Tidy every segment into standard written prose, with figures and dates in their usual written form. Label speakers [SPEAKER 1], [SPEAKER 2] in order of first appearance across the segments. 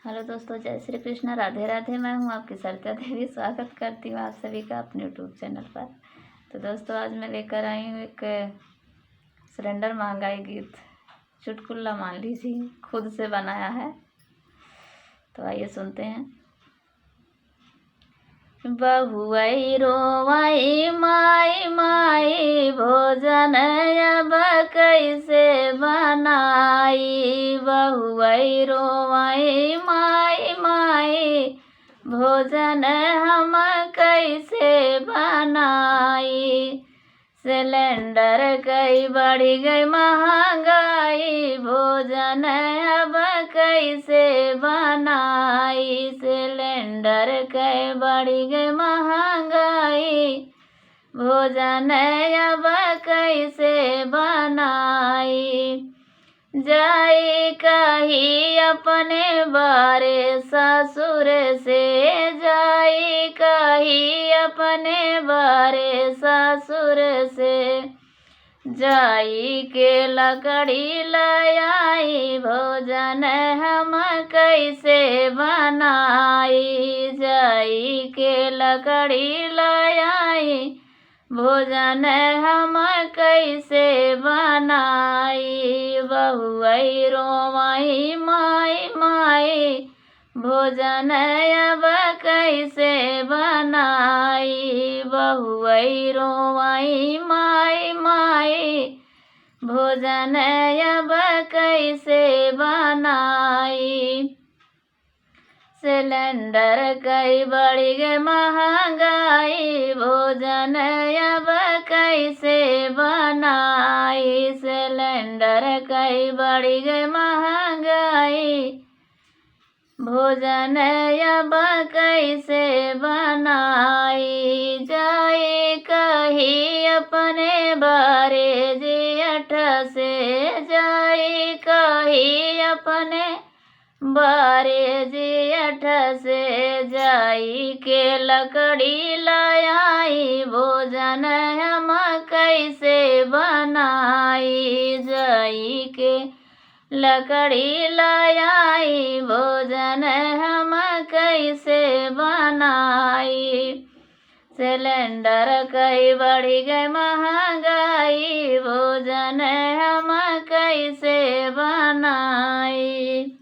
[SPEAKER 1] Hello दोस्तों, जय श्री कृष्ण, राधे राधे। मैं हूं आपकी सरिता देवी। स्वागत करती हूं आप सभी का अपने यूट्यूब चैनल पर। तो दोस्तों, आज मैं लेकर आई हूं एक सिलेंडर महंगाई गीत, चुटकुला मान लीजिए, खुद से बनाया है। तो आइए सुनते हैं। बहुआई रोवाई माई माई, भोजन अब कैसे बनाई। बहुआई रोवाई माई माई, भोजन हम कैसे बनाई। सिलेंडर कई बढ़ गई महंगाई, भोजन अब कैसे बनाई। सिलेंडर कई बढ़ गई महंगाई, भोजन अब कैसे बनाई। जाई कही अपने बारे ससुर से, जाई कही अपने बारे ससुर से। जाई के लकड़ी लाई, भोजन हम कैसे बनाई। जाई के लकड़ी लाई, भोजन हम कैसे बनाई। बहुआई रोवाई माई माई, भोजन अब कैसे बनाई। बहुआई रोवाई माई माई, भोजन अब कैसे बनाई। सिलेंडर कई बढ़ गई महंगाई, भोजन अब कैसे बनाई। सिलेंडर कई बढ़ गई महंगाई, भोजन अब कैसे बनाई। जाए कही अपने बारे जेठ से, जाए कही अपने बारे जेठ से। जाई के लकड़ी लाई, भोजन हम कैसे बनाई। जाई के लकड़ी लाई, भोजन हम कैसे बनाई। सिलेंडर कई बढ़ गई महंगाई, भोजन हम कैसे बनाई।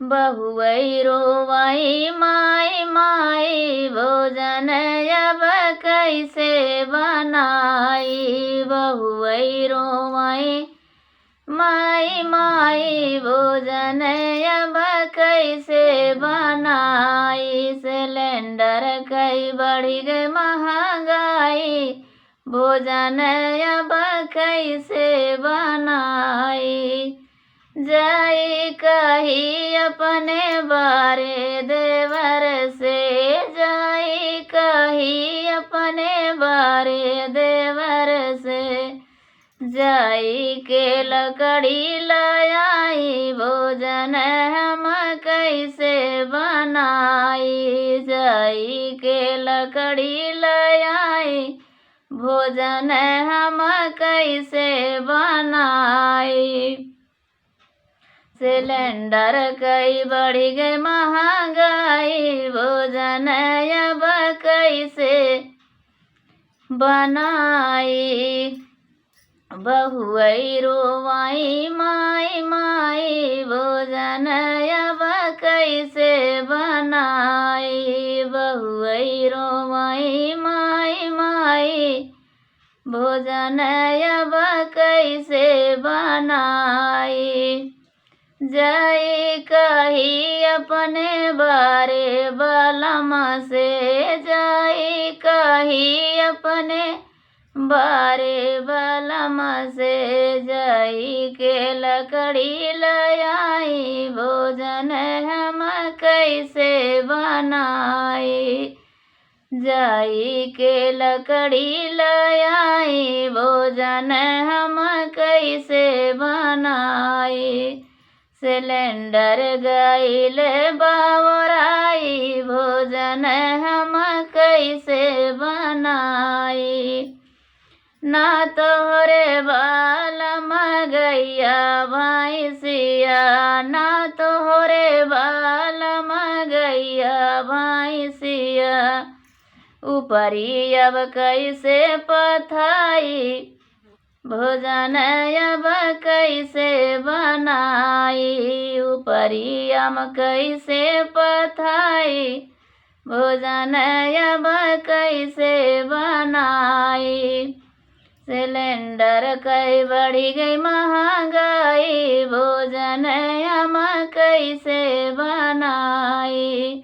[SPEAKER 1] बहुआई रोवाई माई माई, भोजन अब कैसे बनाई। बहुआई रोवाई माई माई, भोजन अब कैसे बनाई। सिलेंडर कई बढ़ गई महंगाई, भोजन अब कैसे बनाई। जाई कही अपने बारे देवर से, जाई कही अपने बारे देवर से। जाई के लकड़ी लाई, भोजन हम कैसे बनाई। जाई के लकड़ी लाई, भोजन हम कैसे बनाई। सिलेंडर कई बढ़ गई महंगाई, भोजन अब कैसे बनाई। बहुआई रोवाई माई माई, भोजन अब कैसे बनाई। बहुआई रोवाई माई माई, भोजन अब कैसे बनाई। जाई कही अपने बारे बलम से, जाई कही अपने बारे बलम से। जाई के लकड़ी लाई, भोजन हम कैसे बनाई। जाई के लकड़ी लाई, भोजन हम कैसे बनाई। सिलेंडर गईल बावराई, भोजन हम कैसे बनाई। ना तोहरे बाल गैया भैंसिया, ना तोहरे मोरे बालम गैया भैंसिया, ऊपरी अब कैसे पथाई, भोजन अब कैसे बनाई, ऊपरी हम कैसे पथाई, भोजन अब कैसे बनाई। सिलेंडर कई बढ़ी गई महंगाई, भोजन हम कैसे बनाई,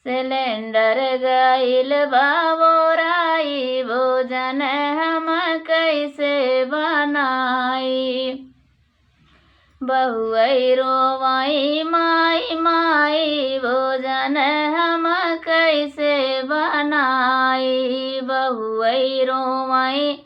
[SPEAKER 1] सिलेंडर गईल बाबोराई, भोजन हम कैसे बनाई। बहुई रोवाई माई माई, भोजन हम कैसे बनाई, बहुई रोवाई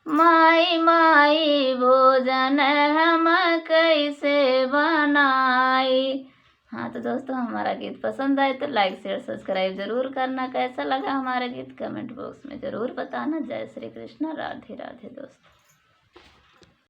[SPEAKER 1] माई माई, भोजन हम कैसे बनाई। हाँ तो दोस्तों, हमारा गीत पसंद आए तो लाइक शेयर सब्सक्राइब जरूर करना। कैसा लगा हमारा गीत कमेंट बॉक्स में ज़रूर बताना। जय श्री कृष्ण, राधे राधे दोस्तों।